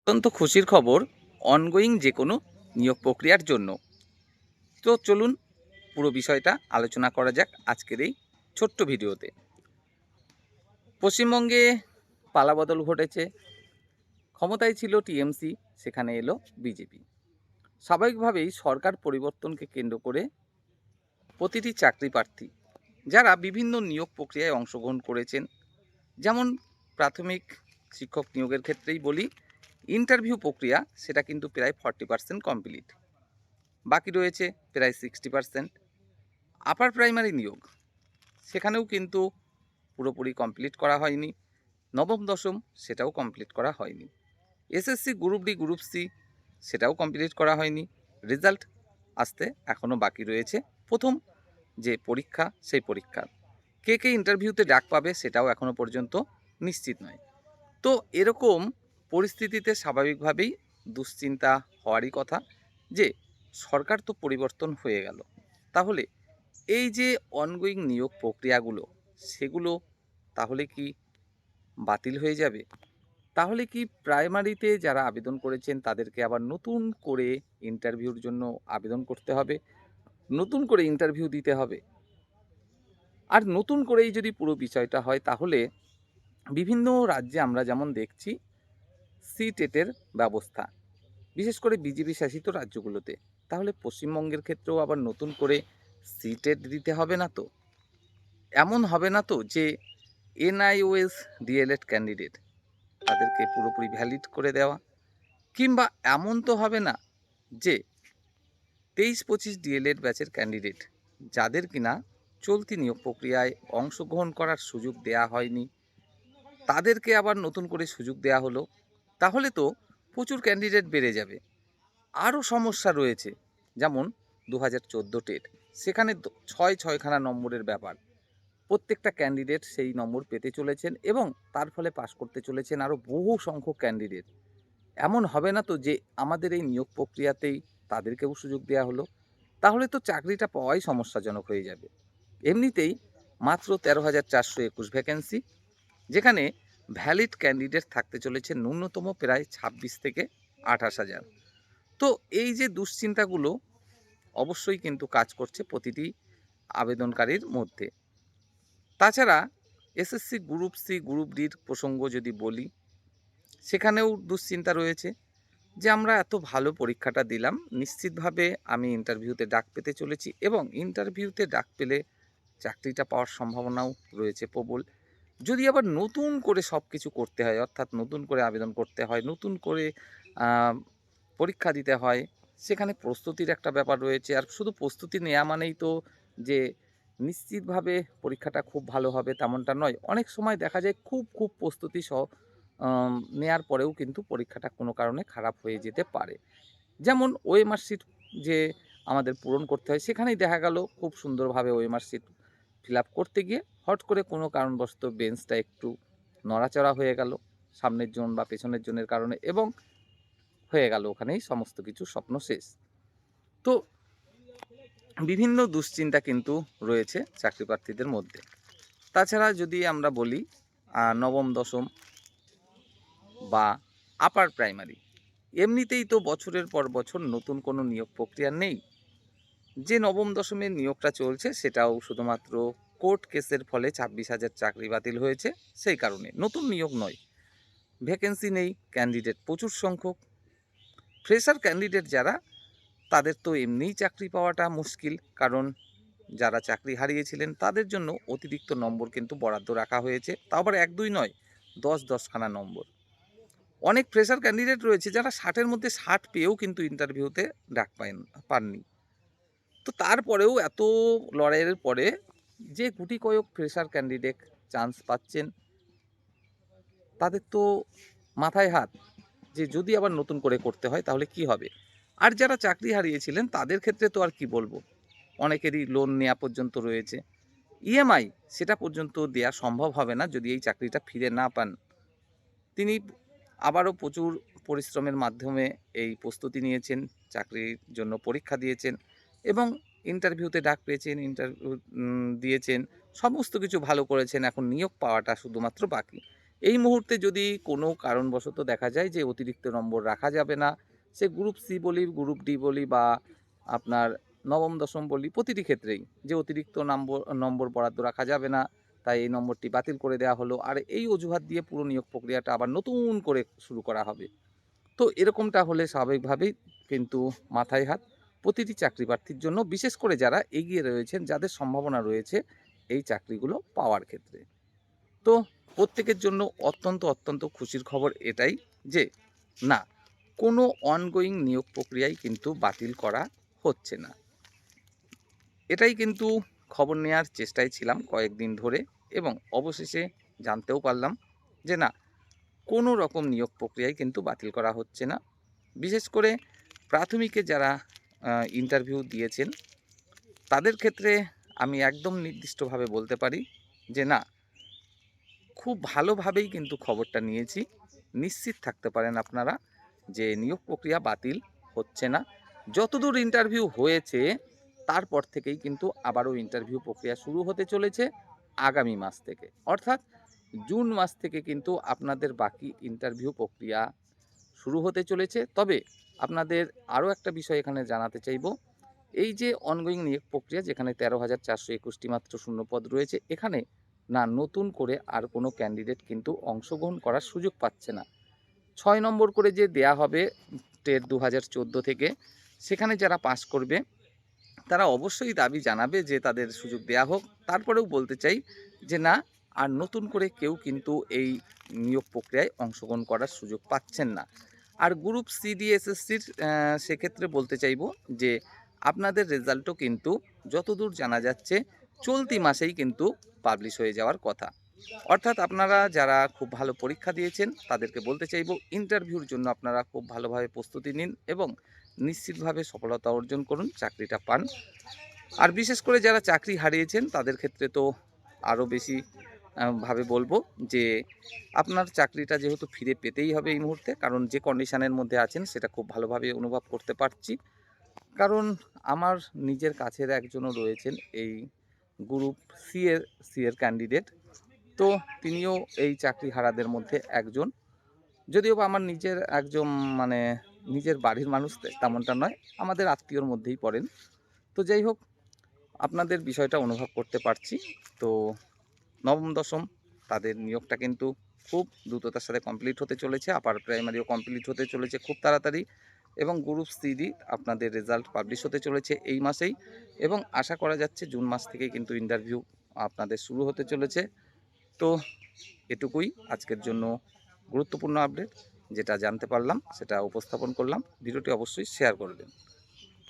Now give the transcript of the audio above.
অত্যন্ত খুশির খবর অনগোয়িং যে কোনো নিয়োগ প্রক্রিয়ার জন্য। তো চলুন পুরো বিষয়টা আলোচনা করা যাক আজকের এই ছোট্ট ভিডিওতে। পশ্চিমবঙ্গে পালাবদল ঘটেছে। ক্ষমতায় ছিল টিএমসি, সেখানে এলো বিজেপি। স্বাভাবিকভাবেই সরকার পরিবর্তনকে কেন্দ্র করে প্রতিটি চাকরি প্রার্থী যারা বিভিন্ন নিয়োগ প্রক্রিয়ায় অংশগ্রহণ করেছেন, যেমন প্রাথমিক শিক্ষক নিয়োগের ক্ষেত্রেই বলি, ইন্টারভিউ প্রক্রিয়া সেটা কিন্তু প্রায় 40% কমপ্লিট, বাকি রয়েছে প্রায় 60%। আপার প্রাইমারি নিয়োগ সেখানেও কিন্তু পুরোপুরি কমপ্লিট করা হয়নি। নবম দশম সেটাও কমপ্লিট করা হয়নি। SSC group D group C সেটাও কমপ্লিট করা হয়নি। রেজাল্ট আসতে এখনও বাকি রয়েছে। প্রথম যে পরীক্ষা সেই পরীক্ষা কে কে ইন্টারভিউতে ডাক পাবে সেটাও এখনও পর্যন্ত নিশ্চিত নয়। তো এরকম পরিস্থিতিতে স্বাভাবিকভাবেই দুশ্চিন্তা হওয়ারই কথা যে সরকার তো পরিবর্তন হয়ে গেল, তাহলে এই যে অনগোয়িং নিয়োগ প্রক্রিয়াগুলো সেগুলো তাহলে কি বাতিল হয়ে যাবে? তাহলে কি প্রাইমারিতে যারা আবেদন করেছেন তাদেরকে আবার নতুন করে ইন্টারভিউর জন্য আবেদন করতে হবে, নতুন করে ইন্টারভিউ দিতে হবে? আর নতুন করেই যদি পুরো বিষয়টা হয় তাহলে বিভিন্ন রাজ্যে আমরা যেমন দেখছি সিটেটের ব্যবস্থা, বিশেষ করে বিজেপি শাসিত রাজ্যগুলোতে, তাহলে পশ্চিমবঙ্গের ক্ষেত্রেও আবার নতুন করে সিটেট দিতে হবে না তো? এমন হবে না তো যে এনআইওএস ডিএলএড ক্যান্ডিডেট তাদেরকে পুরোপুরি ভ্যালিড করে দেওয়া? কিংবা এমন তো হবে না যে 23-25 ডিএলএড ব্যাচের ক্যান্ডিডেট যাদের কিনা চলতি নিয়োগ প্রক্রিয়ায় অংশগ্রহণ করার সুযোগ দেয়া হয়নি তাদেরকে আবার নতুন করে সুযোগ দেয়া হলো? তাহলে তো প্রচুর ক্যান্ডিডেট বেড়ে যাবে। আরও সমস্যা রয়েছে, যেমন 2014 টেট, সেখানে ছয়খানা নম্বরের ব্যাপার। প্রত্যেকটা ক্যান্ডিডেট সেই নম্বর পেতে চলেছেন এবং তার ফলে পাশ করতে চলেছেন আরও বহু সংখ্যক ক্যান্ডিডেট। এমন হবে না তো যে আমাদের এই নিয়োগ প্রক্রিয়াতেই তাদেরকেও সুযোগ দেওয়া হলো? তাহলে তো চাকরিটা পাওয়াই সমস্যাজনক হয়ে যাবে। এমনিতেই মাত্র 13,421 ভ্যাকেন্সি, যেখানে ভ্যালিড ক্যান্ডিডেট থাকতে চলেছে ন্যূনতম প্রায় 26 থেকে 28,000। তো এই যে দুশ্চিন্তাগুলো অবশ্যই কিন্তু কাজ করছে প্রতিটি আবেদনকারীর মধ্যে। তাছাড়া এসএসসি গ্রুপ সি গ্রুপ ডির প্রসঙ্গ যদি বলি, সেখানেও দুশ্চিন্তা রয়েছে যে আমরা এত ভালো পরীক্ষাটা দিলাম, নিশ্চিতভাবে আমি ইন্টারভিউতে ডাক পেতে চলেছি এবং ইন্টারভিউতে ডাক পেলে চাকরিটা পাওয়ার সম্ভাবনাও রয়েছে প্রবল। যদি আবার নতুন করে সব কিছু করতে হয়, অর্থাৎ নতুন করে আবেদন করতে হয়, নতুন করে পরীক্ষা দিতে হয়, সেখানে প্রস্তুতির একটা ব্যাপার রয়েছে। আর শুধু প্রস্তুতি নেওয়া মানেই তো যে নিশ্চিতভাবে পরীক্ষাটা খুব ভালো হবে তেমনটা নয়। অনেক সময় দেখা যায় খুব প্রস্তুতি নেয়ার পরেও কিন্তু পরীক্ষাটা কোনো কারণে খারাপ হয়ে যেতে পারে। যেমন ওএমআর শিট যে আমাদের পূরণ করতে হয়, সেখানেই দেখা গেল খুব সুন্দরভাবে ওএমআর শিট ফিল আপ করতে গিয়ে হট করে কোনো কারণবশত বেঞ্চটা একটু নড়াচড়া হয়ে গেল সামনের জন বা পেছনের জনের কারণে, এবং হয়ে গেল ওখানেই সমস্ত কিছু স্বপ্ন শেষ। তো বিভিন্ন দুশ্চিন্তা কিন্তু রয়েছে চাকরি প্রার্থীদের মধ্যে। তাছাড়া যদি আমরা বলি নবম দশম বা আপার প্রাইমারি, এমনিতেই তো বছরের পর বছর নতুন কোনো নিয়োগ প্রক্রিয়া নেই। যে নবম দশমের নিয়োগটা চলছে সেটাও শুধুমাত্র কোর্ট কেসের ফলে 26,000 চাকরি বাতিল হয়েছে, সেই কারণে নতুন নিয়োগ নয়। ভ্যাকেন্সি নেই, ক্যান্ডিডেট প্রচুর সংখ্যক। ফ্রেশার ক্যান্ডিডেট যারা, তাদের তো এমনিই চাকরি পাওয়াটা মুশকিল, কারণ যারা চাকরি হারিয়েছিলেন তাদের জন্য অতিরিক্ত নম্বর কিন্তু বরাদ্দ রাখা হয়েছে, তাও আবার 1-2 নয়, 10-10খানা নম্বর। অনেক ফ্রেশার ক্যান্ডিডেট রয়েছে যারা 60-এর মধ্যে 60 পেয়েও কিন্তু ইন্টারভিউতে ডাক পাননি। তো তারপরেও এত লড়াইয়ের পরে যে গুটি কয়েক ফ্রেশার ক্যান্ডিডেট চান্স পাচ্ছেন, তাদের তো মাথায় হাত যে যদি আবার নতুন করে করতে হয় তাহলে কি হবে। আর যারা চাকরি হারিয়েছিলেন তাদের ক্ষেত্রে তো আর কি বলবো, অনেকেরই লোন নেওয়া পর্যন্ত রয়েছে, ইএমআই সেটা পর্যন্ত দেওয়া সম্ভব হবে না যদি এই চাকরিটা ফিরে না পান। তিনি আবারও প্রচুর পরিশ্রমের মাধ্যমে এই প্রস্তুতি নিয়েছেন, চাকরির জন্য পরীক্ষা দিয়েছেন এবং ইন্টারভিউতে ডাক পেয়েছেন, ইন্টারভিউ দিয়েছেন, সমস্ত কিছু ভালো করেছেন। এখন নিয়োগ পাওয়াটা শুধুমাত্র বাকি। এই মুহূর্তে যদি কোনো কারণবশত দেখা যায় যে অতিরিক্ত নম্বর রাখা যাবে না, সে গ্রুপ সি বলি, গ্রুপ ডি বলি বা আপনার নবম, দশম বলি, প্রতিটি ক্ষেত্রেই যে অতিরিক্ত নম্বর বরাদ্দ রাখা যাবে না, তাই এই নম্বরটি বাতিল করে দেওয়া হলো। আর এই অজুহাত দিয়ে পুরো নিয়োগ প্রক্রিয়াটা আবার নতুন করে শুরু করা হবে। তো এরকমটা হলে স্বাভাবিকভাবেই কিন্তু মাথায় হাত প্রতিটি চাকরি প্রার্থীর জন্য, বিশেষ করে যারা এগিয়ে রয়েছেন, যাদের সম্ভাবনা রয়েছে এই চাকরিগুলো পাওয়ার ক্ষেত্রে। তো প্রত্যেকের জন্য অত্যন্ত খুশির খবর এটাই যে না, কোনো অনগোয়িং নিয়োগ প্রক্রিয়াই কিন্তু বাতিল করা হচ্ছে না। এটাই কিন্তু খবর নেওয়ার চেষ্টায় ছিলাম কয়েকদিন ধরে, এবং অবশেষে জানতেও পারলাম যে না, কোনো রকম নিয়োগ প্রক্রিয়াই কিন্তু বাতিল করা হচ্ছে না। বিশেষ করে প্রাথমিকে যারা ইন্টারভিউ দিয়েছেন তাদের ক্ষেত্রে আমি একদম নির্দিষ্টভাবে বলতে পারি যে না, খুব ভালোভাবেই কিন্তু খবরটা নিয়েছি। নিশ্চিত থাকতে পারেন আপনারা যে নিয়োগ প্রক্রিয়া বাতিল হচ্ছে না। যতদূর ইন্টারভিউ হয়েছে তারপর থেকেই কিন্তু আবারও ইন্টারভিউ প্রক্রিয়া শুরু হতে চলেছে আগামী মাস থেকে। অর্থাৎ জুন মাস থেকে কিন্তু আপনাদের বাকি ইন্টারভিউ প্রক্রিয়া শুরু হতে চলেছে। তবে আপনাদের আরও একটা বিষয় এখানে জানাতে চাইব, এই যে অনগোয়িং নিয়োগ প্রক্রিয়া যেখানে ১৩,৪২১টি মাত্র শূন্যপদ রয়েছে, এখানে না নতুন করে আর কোনো ক্যান্ডিডেট কিন্তু অংশগ্রহণ করার সুযোগ পাচ্ছে না। ৬ নম্বর করে যে দেয়া হবে টেট ২০১৪ থেকে, সেখানে যারা পাস করবে তারা অবশ্যই দাবি জানাবে যে তাদের সুযোগ দেয়া হোক। তারপরেও বলতে চাই যে না, আর নতুন করে কেউ কিন্তু এই নিয়োগ প্রক্রিয়ায় অংশগ্রহণ করার সুযোগ পাচ্ছেন না। আর গ্রুপ সিডিএসএসসির সেক্ষেত্রে বলতে চাইব যে আপনাদের রেজাল্টও কিন্তু যতদূর জানা যাচ্ছে চলতি মাসেই কিন্তু পাবলিশ হয়ে যাওয়ার কথা। অর্থাৎ আপনারা যারা খুব ভালো পরীক্ষা দিয়েছেন তাদেরকে বলতে চাইব, ইন্টারভিউর জন্য আপনারা খুব ভালোভাবে প্রস্তুতি নিন এবং নিশ্চিতভাবে সফলতা অর্জন করুন, চাকরিটা পান। আর বিশেষ করে যারা চাকরি হারিয়েছেন তাদের ক্ষেত্রে তো আরও বেশি ভাবে বলবো যে আপনার চাকরিটা যেহেতু ফিরে পেতেই হবে এই মুহূর্তে, কারণ যে কন্ডিশনের মধ্যে আছেন সেটা খুব ভালোভাবে অনুভব করতে পারছি। কারণ আমার নিজের কাছের একজনও রয়েছেন এই গ্রুপ সি এর ক্যান্ডিডেট। তো তিনিও এই চাকরি হারাদের মধ্যে একজন। যদিও বা আমার নিজের একজন, মানে নিজের বাড়ির মানুষ তেমনটা নয়, আমাদের আত্মীয়র মধ্যেই পড়েন। তো যাই হোক, আপনাদের বিষয়টা অনুভব করতে পারছি। তো নবম, দশম তাদের নিয়োগটা কিন্তু খুব দ্রুততার সাথে কমপ্লিট হতে চলেছে। আপার প্রাইমারিও কমপ্লিট হতে চলেছে খুব তাড়াতাড়ি, এবং গ্রুপ সিডি আপনাদের রেজাল্ট পাবলিশ হতে চলেছে এই মাসেই, এবং আশা করা যাচ্ছে জুন মাস থেকেই কিন্তু ইন্টারভিউ আপনাদের শুরু হতে চলেছে। তো এটুকুই আজকের জন্য গুরুত্বপূর্ণ আপডেট, যেটা জানতে পারলাম সেটা উপস্থাপন করলাম। ভিডিওটি অবশ্যই শেয়ার করবেন।